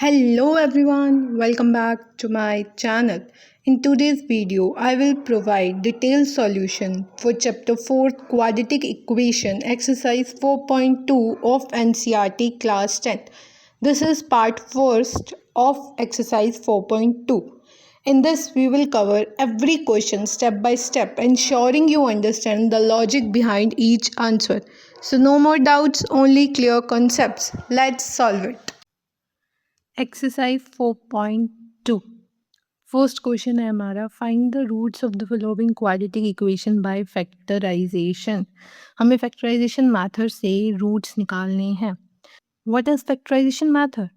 Hello everyone, welcome back to my channel. In today's video, I will provide detailed solution for chapter 4 quadratic equation exercise 4.2 of NCERT class 10. This is part first of exercise 4.2. In this, we will cover every question step by step, ensuring you understand the logic behind each answer. So no more doubts, only clear concepts. Let's solve it. Exercise 4.2 first question है हमारा find the roots of the following quadratic equation by factorization. हमें factorization method से roots निकालने हैं। What is factorization method?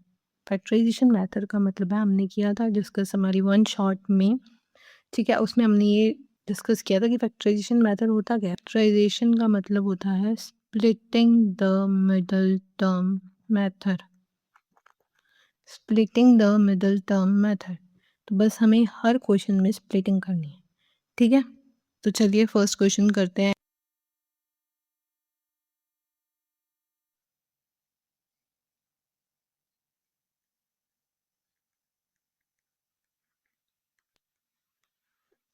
Factorization method का मतलब है हमने किया था डिस्कस हमारी वन शॉट में, ठीक है, उसमें हमने ये डिस्कस किया था कि फैक्टराइजेशन मेथड होता क्या है। फैक्टराइजेशन का मतलब होता है splitting the middle term method, splitting the middle term method. तो बस हमें हर क्वेश्चन में स्प्लिटिंग करनी है, ठीक है। तो चलिए फर्स्ट क्वेश्चन करते हैं।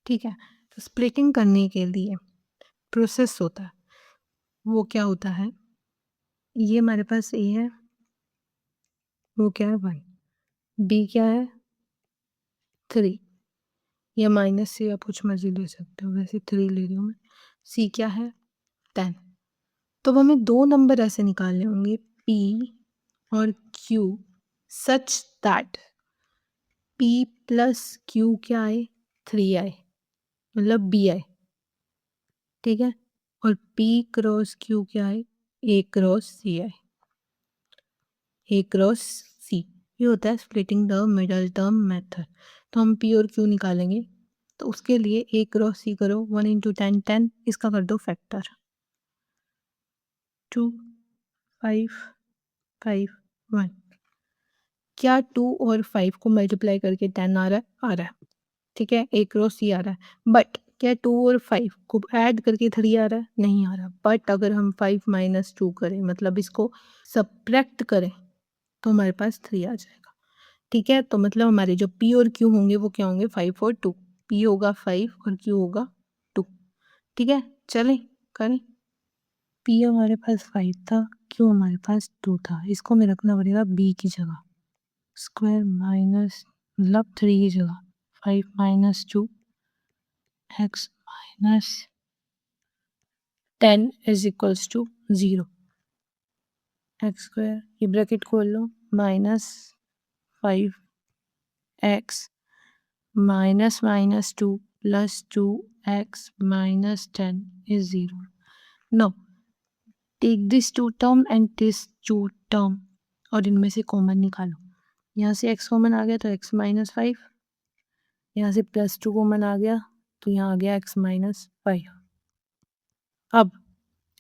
ठीक है, तो स्प्लिटिंग करने के लिए प्रोसेस होता है, वो क्या होता है, ये हमारे पास ए है, वो क्या है 1, बी क्या है 3, या माइनस से आप कुछ मर्जी ले सकते हो, वैसे 3 ले रही हूँ मैं। सी क्या है 10। तो हमें दो नंबर ऐसे निकालने होंगे पी और Q such that P plus Q क्या आए 3 आए, मतलब बी आए, ठीक है, और पी क्रॉस क्यू क्या आए ए क्रॉस सी आए, ए क्रॉस सी। ये होता है splitting the middle term method. तो हम पी और क्यू निकालेंगे, तो उसके लिए ए क्रॉस सी करो 1 इंटू 10 10, इसका कर दो फैक्टर 2 5 5 1। क्या 2 और 5 को मल्टीप्लाई करके 10 आ रहा है? आ रहा है, ठीक है, ए क्रॉस सी आ रहा है। बट क्या 2 और 5 को ऐड करके 3 आ रहा है? नहीं आ रहा। बट अगर हम 5 माइनस 2 करें, मतलब इसको सब्ट्रैक्ट करें, तो हमारे पास 3 आ जाएगा, ठीक है। तो मतलब हमारे जो पी और क्यू होंगे वो क्या होंगे 5 और 2, पी होगा 5 और क्यू होगा 2, ठीक है। चलें करें, पी हमारे पास 5 था, क्यू हमारे पास 2 था, इसको हमें रखना पड़ेगा बी की जगह, स्क्वायर माइनस मतलब 3 की जगह 5 minus 2 x minus 10 is equals to 0। X square ये ब्रैकेट खोल लो minus 5 x minus minus 2 plus 2 x minus 10 is 0। Now take this two term and this two term और इनमें से कॉमन निकालो। यहाँ से एक्स कॉमन आ गया तो एक्स माइनस 5, यहाँ से प्लस 2 कॉमन आ गया तो यहाँ आ गया एक्स माइनस 5। अब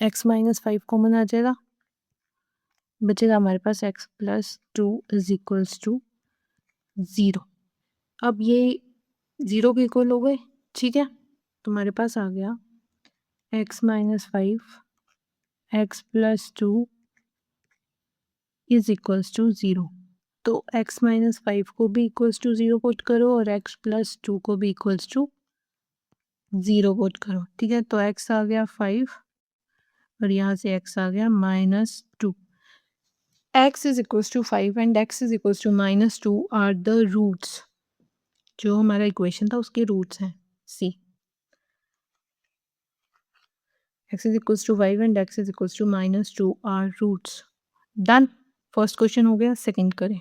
एक्स माइनस 5 कॉमन आ जाएगा, बचेगा हमारे पास x plus 2 is equals to 0। अब ये 0 के इक्वल हो गए, ठीक है। तो हमारे पास आ गया x minus 5 x plus 2 is equals to 0। तो एक्स माइनस 5 को भी इक्वल्स टू 0 पुट करो और एक्स प्लस 2 को भी इक्वल्स टू 0 पुट करो, ठीक है। तो एक्स आ गया 5 और यहाँ से एक्स आ गया minus 2। x is equals to 5 and x is equals to minus 2 are the roots। जो हमारा इक्वेशन था उसके रूट्स हैं सी। x is equals to 5 and x is equals to minus 2 are roots। Done, first question हो गया। Second करें।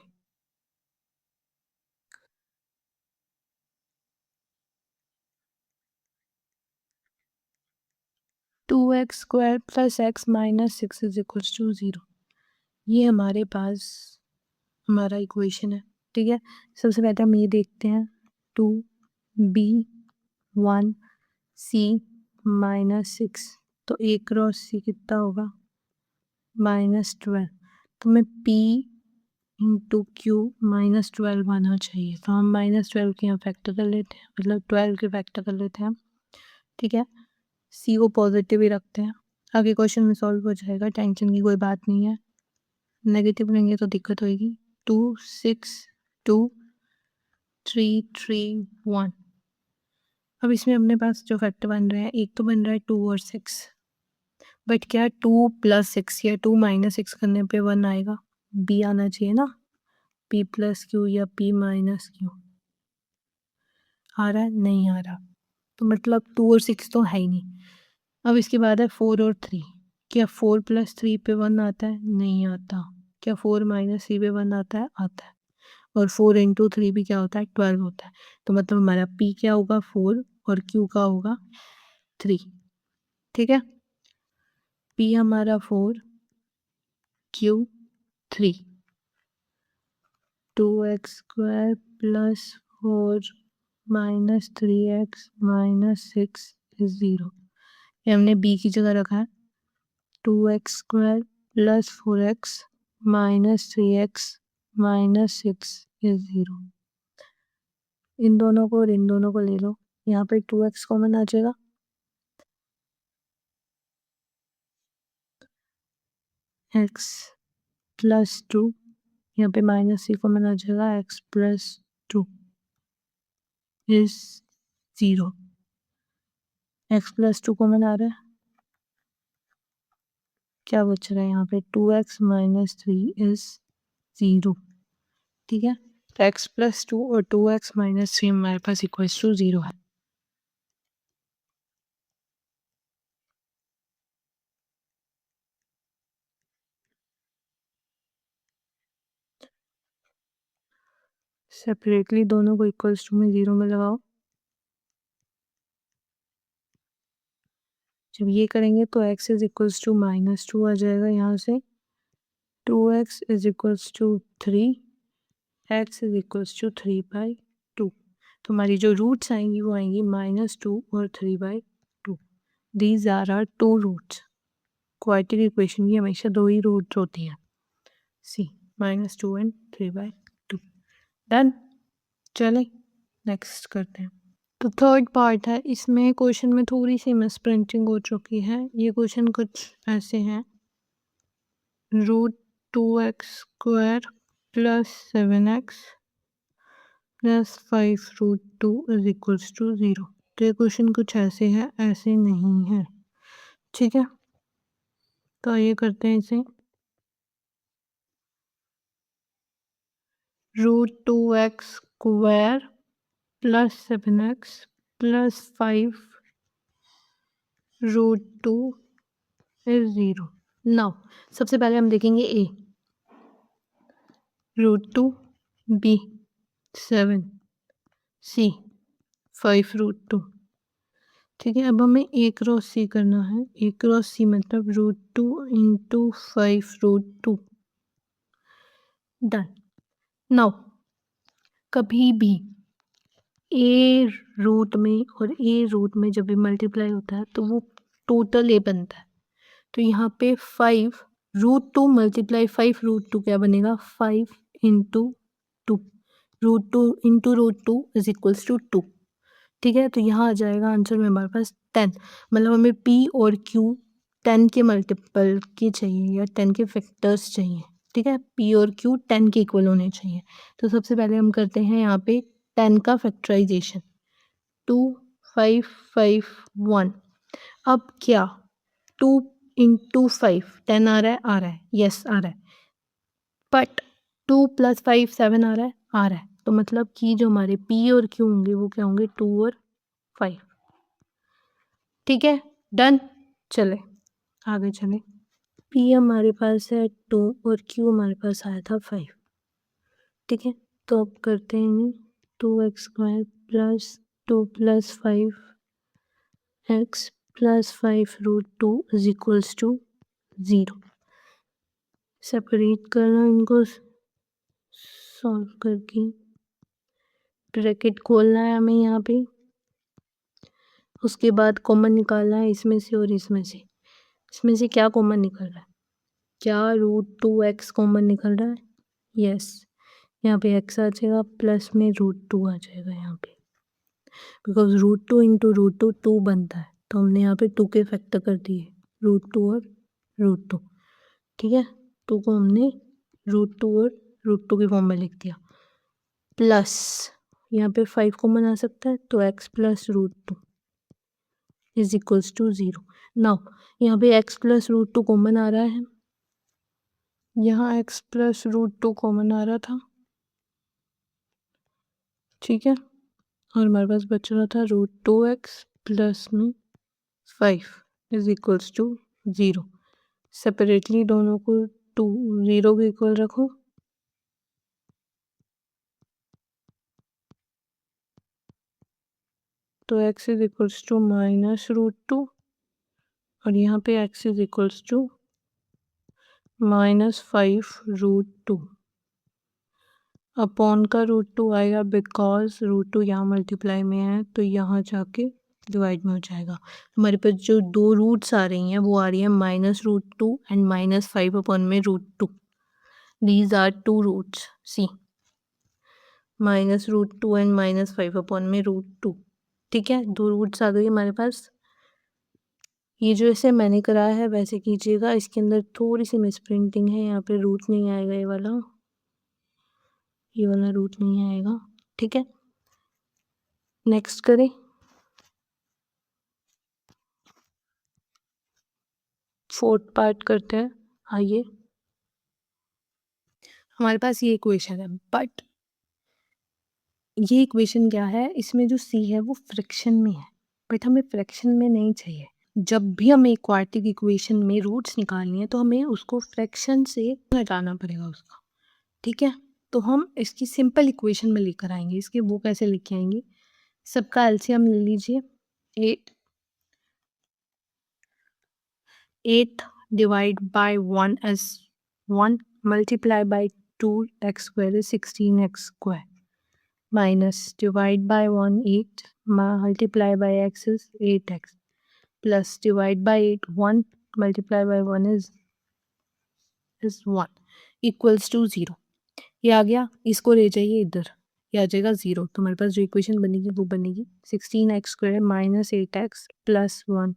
Two x square plus x minus 6 is equals to 0। ये हमारे पास हमारा इक्वेशन है, ठीक है। सबसे पहले हम ये देखते हैं 2 बी 1 सी माइनस 6, तो ए क्रॉस सी कितना होगा -12। तो हमें पी इंटू क्यू -12 आना चाहिए, तो हम -12 के यहाँ फैक्टर कर लेते हैं, मतलब 12 के फैक्टर कर लेते हैं, ठीक है। सी को पॉजिटिव ही रखते हैं, आगे क्वेश्चन में सॉल्व हो जाएगा, टेंशन की कोई बात नहीं है। नेगेटिव लेंगे तो दिक्कत होगी, 2 6 2 3 3 1। अब इसमें अपने पास जो फैक्टर बन रहे हैं, एक तो बन रहा है 2 और 6, बट क्या 2 प्लस 6 या 2 माइनस 6 करने पे 1 आएगा? बी आना चाहिए ना, p प्लस क्यू या p माइनस क्यू। आ रहा है? नहीं आ रहा, तो मतलब 2 और 6 तो है ही नहीं। अब इसके बाद है 4 और 3। क्या 4 प्लस 3 पे 1 आता है? नहीं आता। क्या 4 माइनस 3 पे 1 आता है? आता है। और 4 इंटू 3 भी क्या होता है? 12 होता है। तो मतलब हमारा p क्या होगा? 4 और q का होगा 3। ठीक है, p हमारा 4, q 3। 2x square plus 4 minus 3x minus 6 is 0। ये हमने b की जगह रखा है। 2x square plus 4x minus 3x minus 6 is 0। इन दोनों को और इन दोनों को ले लो, यहाँ पे 2x कॉमन आ जाएगा। x प्लस 2, यहाँ पे माइनस 3 कॉमन आ जाएगा। x plus 2 is 0। x plus 2 common आ रहा है, क्या बच रहा है यहाँ पे? 2x minus 3 is 0। ठीक है, तो x प्लस 2 और 2x माइनस 3 हमारे पास इक्वल टू 0 है। सेपरेटली दोनों को इक्वल्स टू में 0 में लगाओ। जब ये करेंगे तो x is equals to minus 2 आ जाएगा यहाँ से। 2x is equals to 3, x is equals to 3/2। तो हमारी जो रूट्स आएंगी वो आएंगी -2 और 3/2। These are are two roots. Quadratic equation की हमेशा दो ही रूट्स होती हैं, सी -2 एंड 3/2। डन, चले नेक्स्ट करते हैं। तो थर्ड पार्ट है, इसमें क्वेश्चन में थोड़ी सी मिस प्रिंटिंग हो चुकी है। ये क्वेश्चन कुछ ऐसे हैं, √2x square plus 7x plus 5√2 is equals to 0। तो ये क्वेश्चन कुछ ऐसे है, ऐसे नहीं है। ठीक है, तो ये करते हैं इसे। √2x square plus 7x plus 5√2 is 0। Now सबसे पहले हम देखेंगे a, √2, b 7, c 5√2। ठीक है, अब हमें a क्रॉस c करना है। a क्रॉस c मतलब √2 इंटू 5√2। डन। नाउ कभी भी ए रूट में और ए रूट में जब भी मल्टीप्लाई होता है तो वो टोटल ए बनता है। तो यहाँ पे 5√2 मल्टीप्लाई 5√2 क्या बनेगा? 5 into 2, √2 into √2 is equals to 2। ठीक है, तो यहाँ आ जाएगा आंसर में हमारे पास 10। मतलब हमें p और q 10 के मल्टीपल के चाहिए या 10 के फैक्टर्स चाहिए। ठीक है, p और q 10 के इक्वल होने चाहिए। तो सबसे पहले हम करते हैं यहाँ पे 10 का फैक्टराइजेशन। 2 5 5 1। अब क्या 2 इंटू 5 10 आ रहा है? आ रहा है, यस आ रहा है। बट 2 प्लस 5 7 आ रहा है? आ रहा है। तो मतलब कि जो हमारे p और q होंगे वो क्या होंगे? 2 और 5। ठीक है, डन। चले आगे चले। p हमारे पास है 2 और q हमारे पास आया था 5। ठीक है, तो अब करते हैं 2x square plus 2 plus 5x plus 5√2 is equals to 0। Separate करना इनको सॉल्व करके, ब्रैकेट खोलना है हमें यहाँ पे। उसके बाद कॉमन निकालना है इसमें से और इसमें से। इसमें से क्या कॉमन निकल रहा है? क्या √2x कॉमन निकल रहा है? यस, यहाँ पे x आ जाएगा प्लस में √2 आ जाएगा यहाँ पे, बिकॉज √2 इंटू √2 2 बनता है। तो हमने यहाँ पे 2 के फैक्टर कर दिए, √2 और √2। ठीक है, 2 को हमने √2 और √2 की फॉर्म में लिख दिया, प्लस यहाँ पे 5 कॉमन आ सकता है तो x plus √2 is equals to 0। Now यहाँ पे x प्लस √2 कॉमन आ रहा है, यहाँ x प्लस √2 कॉमन आ रहा था, ठीक है, और हमारे पास बच रहा था √2x प्लस में 5 इज इक्वल्स टू 0। सेपरेटली दोनों को 0 के इक्वल रखो, तो x is equals to minus √2 और यहाँ पे x is equals to -5 √2 upon का √2 आएगा बिकॉज √2 यहाँ मल्टीप्लाई में है तो यहाँ जाके डिवाइड में हो जाएगा। हमारे पास जो दो रूट्स आ रही हैं वो आ रही है -√2 एंड -5 अपॉन में √2। These are two roots, see -√2 and -5 upon में √2, ठीक है, दो रूट्स आ गई हमारे पास। ये जो ऐसे मैंने कराया है वैसे कीजिएगा, इसके अंदर थोड़ी सी मिसप्रिंटिंग है, यहाँ पे रूट नहीं आएगा, ये वाला रूट नहीं आएगा, ठीक है। नेक्स्ट करें, फोर्थ पार्ट करते हैं, आइए। हमारे पास ये इक्वेशन है, बट ये इक्वेशन क्या है, इसमें जो सी है वो फ्रैक्शन में है, बट हमें फ्रैक्शन में नहीं चाहिए। जब भी हमें क्वाड्रेटिक इक्वेशन में रूट्स निकालनी है तो हमें उसको फ्रैक्शन से हटाना पड़ेगा उसका, ठीक है। तो हम इसकी सिंपल इक्वेशन में लेकर आएंगे, इसके वो कैसे लेके आएंगे, सबका एलसीएम ले लीजिए, 8 divide by 1 is 1 multiply by 2x² is 16x² minus divide by 1 8 multiply by x is 8x plus divide by 8 1 multiply by 1 is 1 equals to 0। ये आ गया, इसको ले जाइए इधर, ये आ जाएगा 0, तो हमारे पास जो इक्वेशन बनेगी वो बनेगी 16x² minus 8x plus 1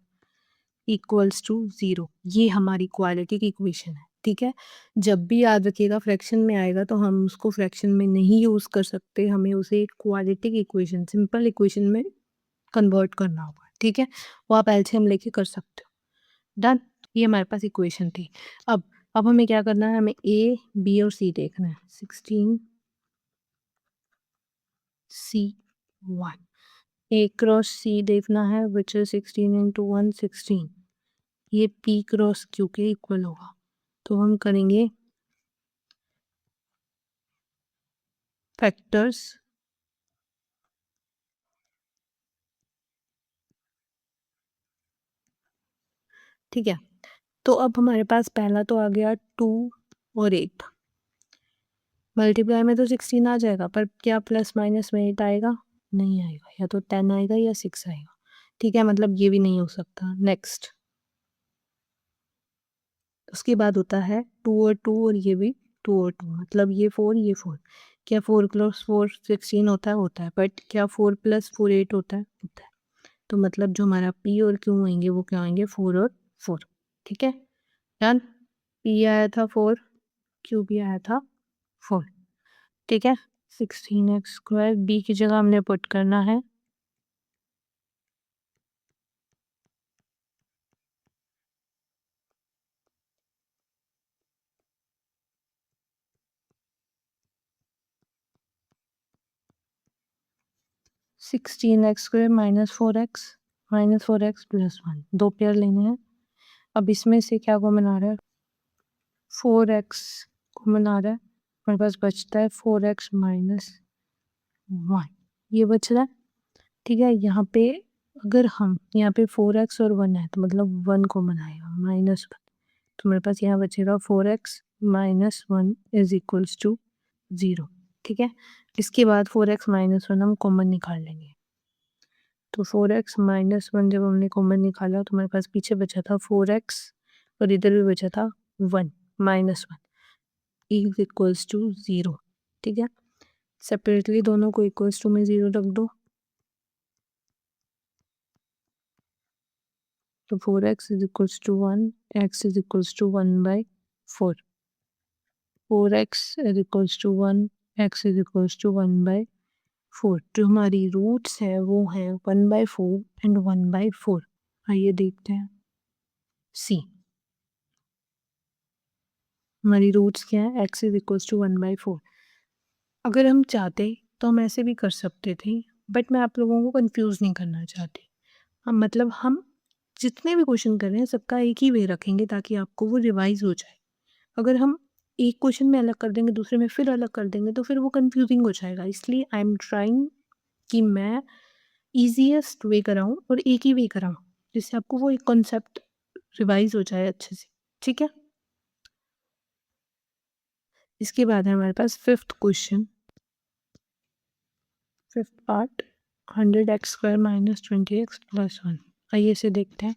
equals to 0। ये हमारी क्वाड्रेटिक इक्वेशन है, ठीक है। जब भी याद रखिएगा फ्रैक्शन में आएगा तो हम उसको फ्रैक्शन में नहीं यूज़ कर सकते, हमें उसे एक क्वाड्रेटिक इक्वेशन, सिंपल इक्वेशन में कन्वर्ट करना होगा, ठीक है। वो आप एलसीएम लेके कर सकते हो, डन। ये हमारे पास इक्वेशन थी। अब हमें क्या करना है, हमें ए बी और सी देखना है। 16C1 ए क्रॉस सी देखना है विच इज 16 इंटू 1 16, ये P क्रॉस Q के इक्वल होगा, तो हम करेंगे फैक्टर्स, ठीक है। तो अब हमारे पास पहला तो आ गया 2 और 8, मल्टीप्लाई में तो 16 आ जाएगा, पर क्या प्लस माइनस में 8 आएगा, नहीं आएगा, या तो 10 आएगा या 6 आएगा, ठीक है, मतलब ये भी नहीं हो सकता। नेक्स्ट, उसके बाद होता है 2 और 2 और ये भी 2 और 2, मतलब ये 4 ये 4, क्या 4 प्लस 4 16 होता है, बट क्या 4 प्लस 4 8 होता है, तो मतलब जो हमारा P और Q आएंगे वो क्या आएंगे, 4 और 4, ठीक है, डन। P आया था 4, Q भी आया था 4, ठीक है। 16x² B की जगह हमने पुट करना है 16x² -4x प्लस 1, दो पेयर लेने हैं। अब इसमें से क्या कॉमन आ रहा है, 4x कॉमन आ रहा है, हमारे पास बचता है 4x माइनस 1, ये बच रहा है, ठीक है। यहाँ पे अगर हम यहाँ पे 4x और 1 है तो मतलब 1 कॉमन आएगा -1, तो मेरे पास यहाँ बचेगा 4x minus 1 is equals to 0, ठीक है। इसके बाद 4x माइनस 1 हम कॉमन निकाल लेंगे, तो 4x माइनस 1 जब हमने कॉमन निकाला तो हमारे पास पीछे बचा था 4x और इधर भी बचा था 1 -1 इज इक्वल्स टू 0, ठीक है। सेपरेटली दोनों को इक्वल्स टू में 0 रख दो, तो 4x is equals to 1, x is equals to 1/4, 4x is equals to 1, x is equals to 1/4। जो हमारी रूट्स है वो हैं 1/4 एंड 1/4। आइए देखते हैं सी। हमारी रूट्स क्या है, x इज इक्वल्स टू 1/4। अगर हम चाहते तो हम ऐसे भी कर सकते थे, बट मैं आप लोगों को कंफ्यूज नहीं करना चाहती। हम जितने भी क्वेश्चन कर रहे हैं सबका एक ही वे रखेंगे ताकि आपको वो रिवाइज हो जाए। अगर हम एक क्वेश्चन में अलग कर देंगे, दूसरे में फिर अलग कर देंगे, तो फिर वो कंफ्यूजिंग हो जाएगा। इसलिए आई एम ट्राइंग कि मैं ईजीएस्ट वे कराऊँ और एक ही वे कराऊँ, जिससे आपको वो एक कॉन्सेप्ट रिवाइज हो जाए अच्छे से। ठीक है, इसके बाद है हमारे पास fifth question, fifth part, 100x² minus 20x plus 1। आइए इसे देखते हैं।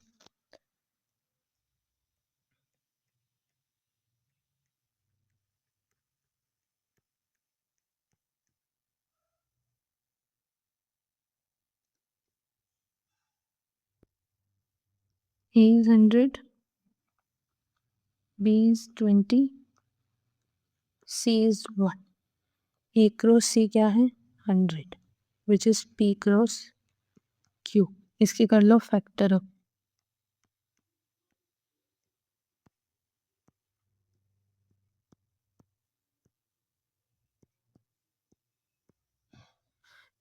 A is 100, B is 20, C is 1। A cross C क्या है, 100, which is P cross Q। इसकी कर लो फैक्टर अब।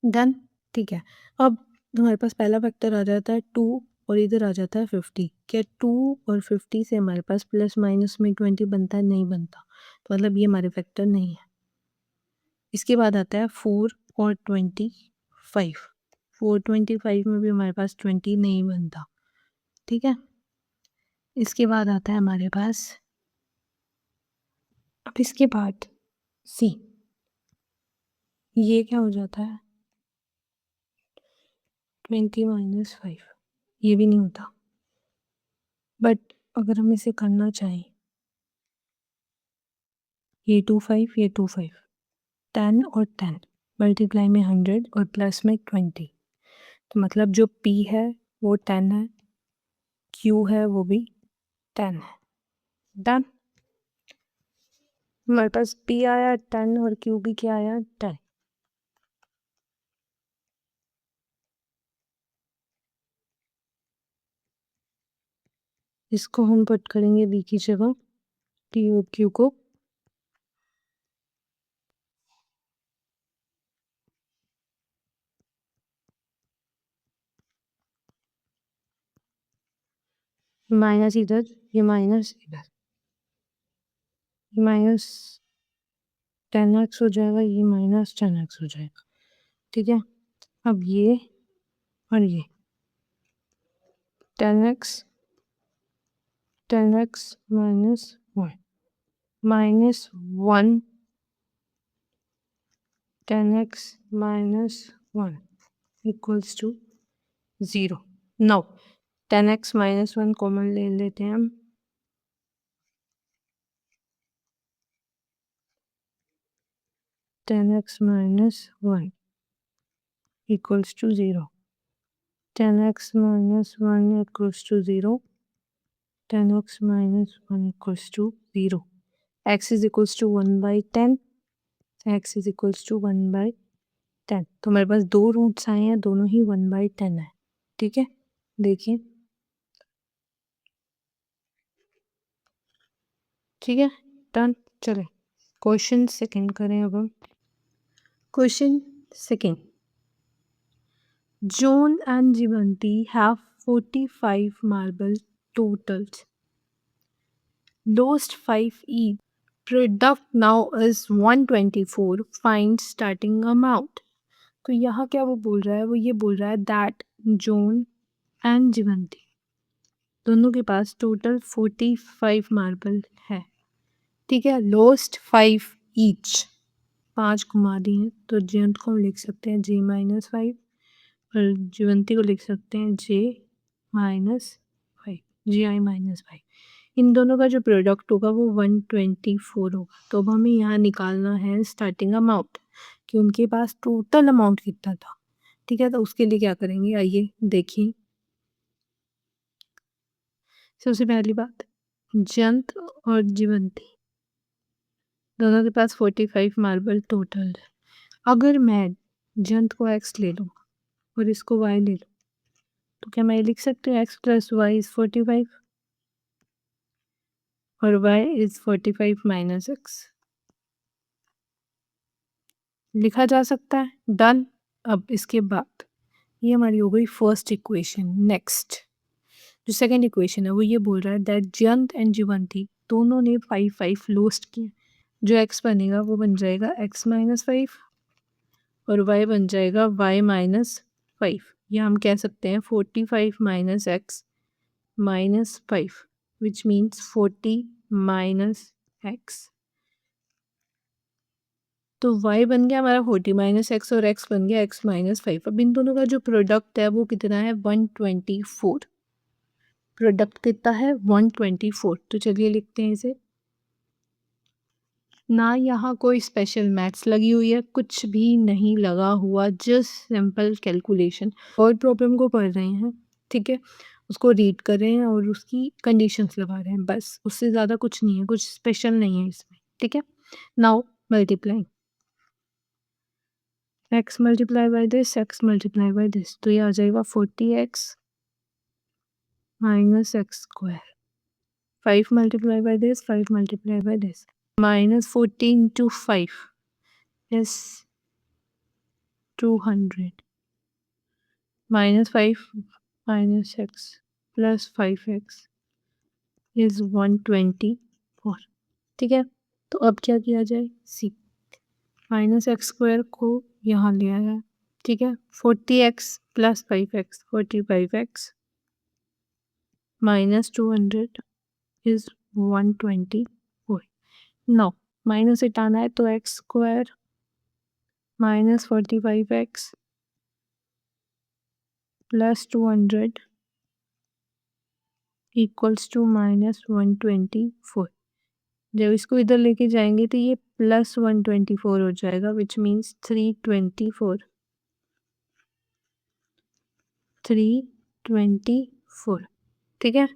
डन, ठीक है। अब हमारे पास पहला फैक्टर आ जाता है 2 और इधर आ जाता है 50। क्या 2 और 50 से हमारे पास प्लस माइनस में 20 बनता है, नहीं बनता, तो मतलब ये हमारे फैक्टर नहीं है। इसके बाद आता है 4 और 25। 425 में भी हमारे पास 20 नहीं बनता। ठीक है, इसके बाद आता है हमारे पास, अब इसके बाद सी, ये क्या हो जाता है 20 माइनस 5, ये भी नहीं होता। बट अगर हम इसे करना चाहें, ये 25, ये 25, 10 और 10, मल्टीप्लाई में 100 और प्लस में 20, तो मतलब जो P है वो 10 है, Q है वो भी 10 है। डन, हमारे पास P आया 10 और Q भी क्या आया, 10। इसको हम पुट करेंगे B की जगह, T और Q को। माइनस इधर, ये माइनस इधर, ये माइनस 10x हो जाएगा, ये माइनस 10x हो जाएगा। ठीक है, अब ये और ये 10x minus 1 minus 1 10x minus 1 equals to 0। Now 10x minus 1 common ले लेते हैं हम, ten x minus 1 equals to 0। 10x minus 1 equals to 0, 10x minus 1 equals to 0। x is equals to 1/10, x is equals to 1/10। तो हमारे पास दो roots आए हैं, दोनों ही 1/10 है। ठीक है, देखिए, ठीक है, डन। चले क्वेश्चन सेकंड करें अब हम। Question second, John and Jivanti have 45 marble totals, lost 5 each. Product now is 124. Find starting amount. तो यहाँ क्या वो बोल रहा है, वो ये बोल रहा है दैट जॉन एंड जीवंती दोनों के पास टोटल 45 मार्बल है। ठीक है, लॉस्ट 5 ईच, 5 घुमा दी हैं, तो जयंत को हम लिख सकते हैं J-5 और जीवंती को लिख सकते हैं J-5, Gi-5। इन दोनों का जो प्रोडक्ट होगा वो 124 होगा। तो अब हमें यहाँ निकालना है स्टार्टिंग अमाउंट कि उनके पास टोटल अमाउंट कितना था। ठीक है, तो उसके लिए क्या करेंगे, आइए देखिए। सबसे पहली बात, जयंत और जीवंती दोनों के पास 45 मार्बल टोटल है। अगर मैं जंत को x ले लूँ और इसको y ले लूँ तो क्या मैं ये लिख सकती हूँ x + y = 45 और y = 45 - x। लिखा जा सकता है। डन। अब इसके बाद ये हमारी हो गई फर्स्ट इक्वेशन। नेक्स्ट जो सेकंड इक्वेशन है वो ये बोल रहा है दैट जयंत एंड जीवंती दोनों ने 5 लोस्ट किए। जो x बनेगा वो बन जाएगा x - 5 और y बन जाएगा y - 5। या हम कह सकते हैं 45 - x - 5 विच मीन्स 40 - x। तो y बन गया हमारा 40 - x और x बन गया x - 5। अब इन दोनों का जो प्रोडक्ट है वो कितना है 124। प्रोडक्ट कितना है 124। तो चलिए लिखते हैं इसे। ना यहाँ कोई स्पेशल मैथ्स लगी हुई है, कुछ भी नहीं लगा हुआ, जस्ट सिंपल कैलकुलेशन। और प्रॉब्लम को पढ़ रहे हैं, ठीक है, उसको रीड कर रहे हैं और उसकी कंडीशंस लगा रहे हैं, बस उससे ज़्यादा कुछ नहीं है, कुछ स्पेशल नहीं है इसमें, ठीक है। Now multiplying x multiply by this, x multiply by this, तो ये आ जाएगा 40x - x²। 5 multiply by this, 5 multiply by this, -40 × 5 is 200 -5 - x + 5x is 124। ठीक है, तो अब क्या किया जाए, सी -x² को यहाँ ले आया, ठीक है। 40x + 5x 45x -200 is 124। Now minus हटाना है तो x² -45x + 200 = -124। जब इसको इधर लेके जाएंगे तो ये +124 हो जाएगा विच मीन्स 324। 324, ठीक है।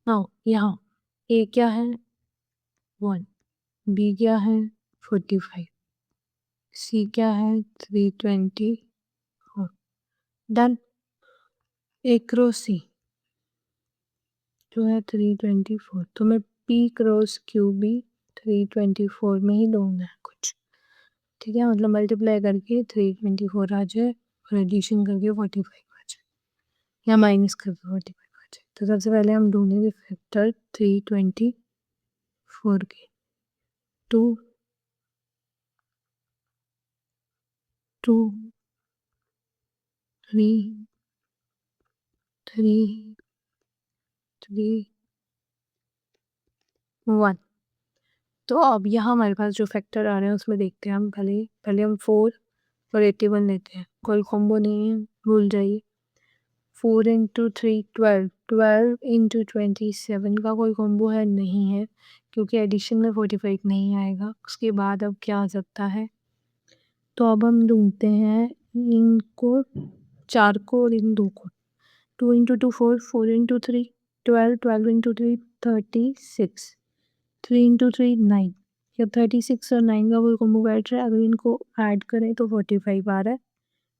नाउ यहाँ ए क्या है 1, बी क्या है 45, सी क्या है 324। डन। ए क्रॉस सी जो है 324, तो मैं पी क्रॉस क्यू भी 324 में ही लूँगा कुछ, ठीक है। मतलब मल्टीप्लाई करके 324 आ जाए और एडिशन करके 45 आ जाए या माइनस करके 45 आ जाए। तो सबसे पहले हम ढूंढेंगे फैक्टर 324 के। 2 2 3 3 3 1। तो अब यहाँ हमारे पास जो फैक्टर आ रहे हैं उसमें देखते हैं हम। पहले हम 4 और 81 लेते हैं, कोई कॉम्बो नहीं है, भूल जाइए। 4 × 3 12, 12 × 27 का कोई कॉम्बो है नहीं है, क्योंकि एडिशन में 45 नहीं आएगा। उसके बाद अब क्या आ सकता है, तो अब हम ढूंढते हैं इनको 4 को और इन 2 को। 2 × 2 4, 4 × 3 12, 12 × 3 36, 3 × 3 9। जब 36 और 9 का कोई कॉम्बो बैठ रहा है, अगर इनको ऐड करें तो 45 आ रहा है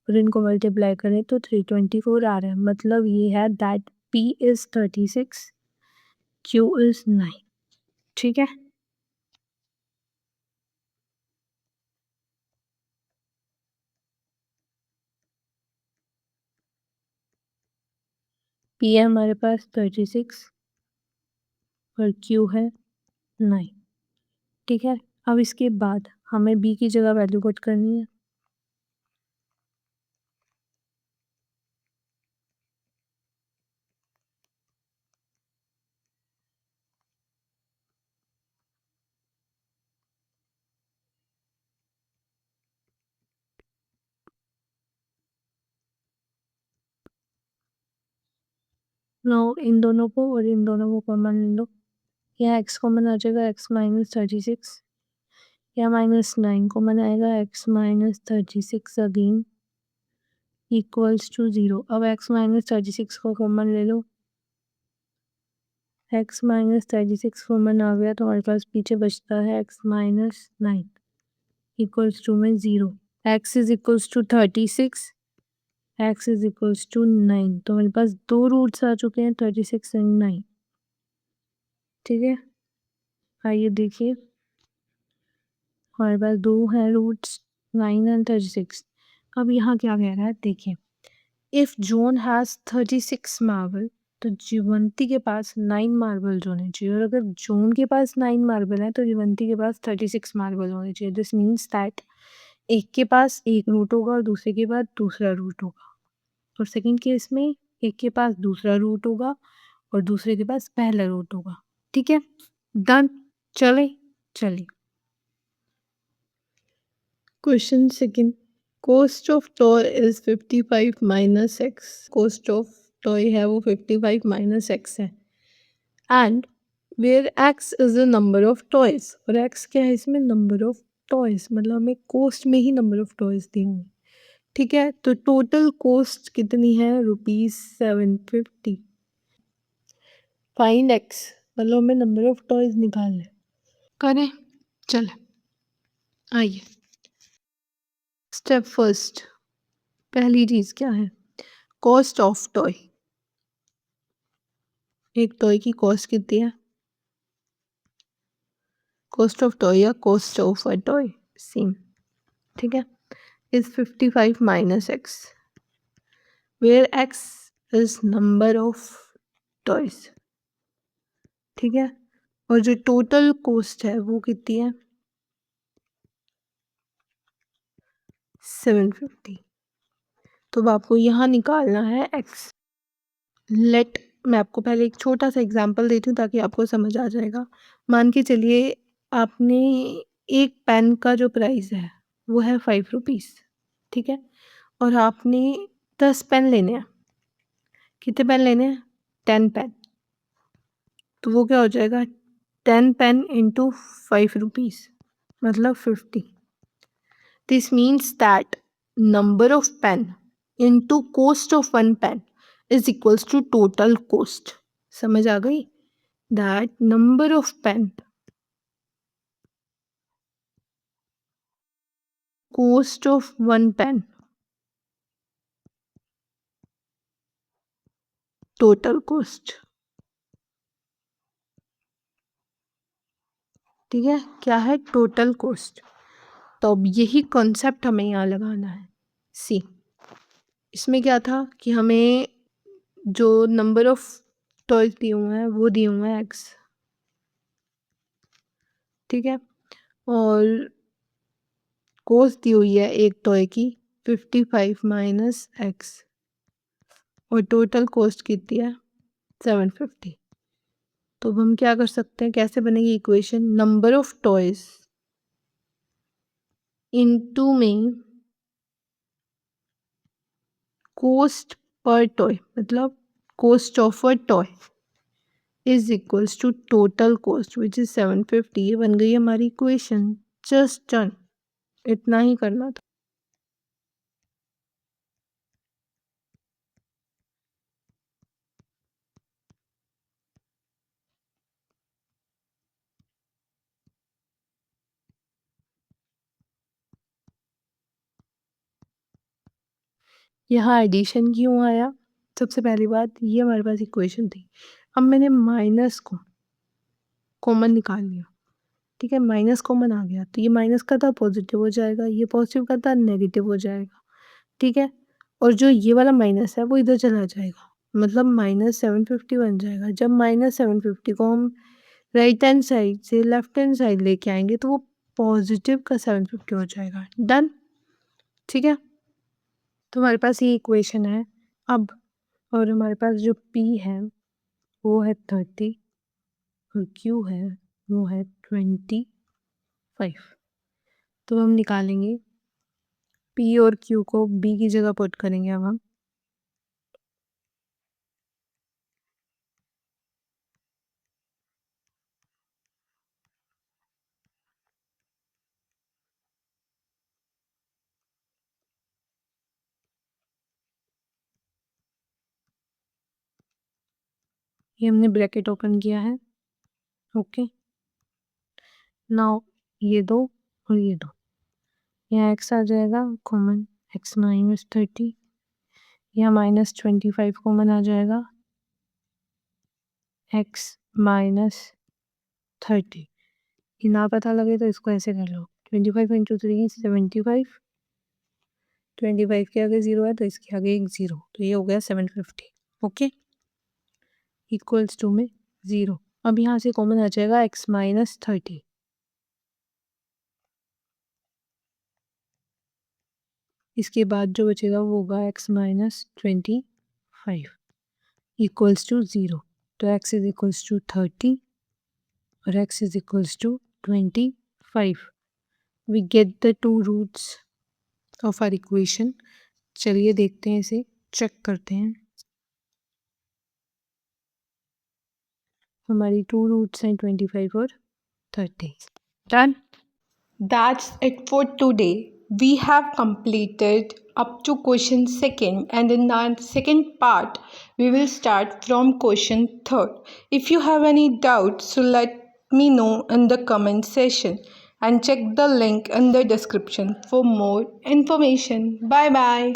और इनको मल्टीप्लाई करें तो 324 आ रहा है। मतलब ये है that P is 36, Q is 9, ठीक है। P है हमारे पास 36 और Q है 9, ठीक है। अब इसके बाद हमें B की जगह वैल्यू पुट करनी है। नो, इन दोनों को और इन दोनों को कॉमन ले लो। यहाँ x कॉमन आ जाएगा, x - 36। यहाँ -9 कॉमन आएगा, x - 36 अगेन = 0। अब x - 36 को कॉमन ले लो, x माइनस 36 कॉमन आ गया तो हमारे पास पीछे बचता है x माइनस 9 इक्वल्स टू में 0। x is equals to 36, x is equals to 9। तो हमारे पास दो रूट्स आ चुके हैं 36 एंड 9। ठीक है, आइए देखिए हमारे पास दो हैं रूट्स 9 एंड 36। अब यहाँ क्या कह रहा है देखिए, इफ जॉन हैज 36 मार्बल तो जीवंती के पास 9 मार्बल होने चाहिए, और अगर जॉन के पास 9 मार्बल है तो जीवंती के पास 36 मार्बल होने चाहिए। दिस मीन्स दैट एक के पास एक रूट होगा और दूसरे के पास दूसरा रूट होगा, और सेकंड केस में एक के पास दूसरा रूट होगा और दूसरे के पास पहला रूट होगा। ठीक है, डन। चले चलिए question second, cost of toy is 55 minus x. Cost of toy है वो 55 माइनस एक्स है, and where x is the number of toys, और एक्स क्या है इसमें, नंबर ऑफ टॉयज, मतलब हमें कॉस्ट में ही नंबर ऑफ टॉयज दी हुई। ठीक है, तो टोटल कॉस्ट कितनी है, ₹750। फाइंड एक्स, मतलब हमें नंबर ऑफ टॉयज निकालने। करें, चले आइए। स्टेप फर्स्ट, पहली चीज क्या है, कॉस्ट ऑफ टॉय। एक टॉय की कॉस्ट कितनी है, कॉस्ट ऑफ टॉय या cost of a toy same. ठीक है, is 55 minus x, where x is number of toys. ठीक है, और जो टोटल कॉस्ट है वो कितनी है, 750। तो अब आपको यहाँ निकालना है एक्स। लेट, मैं आपको पहले एक छोटा सा एग्जांपल देती हूँ ताकि आपको समझ आ जाएगा। मान के चलिए आपने एक पेन का जो प्राइस है वो है ₹5। ठीक है, और आपने 10 पेन लेने हैं। कितने पेन लेने हैं, 10 पेन। तो वो क्या हो जाएगा, 10 पेन इंटू ₹5, मतलब 50। This means that number of pen into cost of one pen is equals to total cost। समझ आ गई, that number of pen, cost of one pen, total cost। ठीक है, क्या है, टोटल कॉस्ट। तो अब यही कॉन्सेप्ट हमें यहाँ लगाना है। सी, इसमें क्या था कि हमें जो नंबर ऑफ टॉयज दिए हुए हैं वो दिए हुए हैं एक्स। ठीक है, और कॉस्ट दी हुई है एक टॉय की 55 माइनस एक्स, और टोटल कॉस्ट कितनी है, 750। तो अब हम क्या कर सकते हैं, कैसे बनेगी equation, number of toys into में कॉस्ट पर टॉय, मतलब cost of a toy is equals to total cost which is 750। ये बन गई हमारी इक्वेशन। जस्ट डन, इतना ही करना था। यहाँ एडिशन क्यों आया, सबसे पहली बात ये हमारे पास इक्वेशन थी, अब मैंने माइनस को कॉमन निकाल लिया। ठीक है, माइनस कॉमन आ गया तो ये माइनस का था पॉजिटिव हो जाएगा, ये पॉजिटिव का था नेगेटिव हो जाएगा। ठीक है, और जो ये वाला माइनस है वो इधर चला जाएगा, मतलब -750 बन जाएगा। जब -750 को हम राइट हैंड साइड से लेफ्ट हैंड साइड लेके आएंगे तो वो पॉजिटिव का 750 हो जाएगा। डन। ठीक है, तो हमारे पास ये इक्वेशन है अब, और हमारे पास जो P है वो है 30 और Q है वो है 25। तो हम निकालेंगे P और Q को B की जगह पुट करेंगे अब हम। ये हमने ब्रैकेट ओपन किया है। ओके, नाउ ये दो और ये दो, यहाँ x आ जाएगा कॉमन, x माइनस 30, यहाँ माइनस 25 कॉमन आ जाएगा, x माइनस 30। ये ना पता लगे तो इसको ऐसे कर लो, 25 इंटू 3 75, 25 के आगे 0 है तो इसके आगे एक 0, तो ये हो गया 750। ओके, इक्वल्स टू में 0। अब यहाँ से कॉमन आ जाएगा x माइनस 30, इसके बाद जो बचेगा वो होगा x माइनस 25 इक्वल्स टू 0। तो x इज इक्वल्स टू 30 और x is equals to 25। We get the two roots of our equation. चलिए देखते हैं, इसे चेक करते हैं। हमारी टू रूट्स हैं 25 और 30। Done. That's it for today. We have completed up to question 2nd, and in our second part we will start from question 3rd. If you have any doubts, so let me know in the comment section and check the link in the description for more information. Bye bye.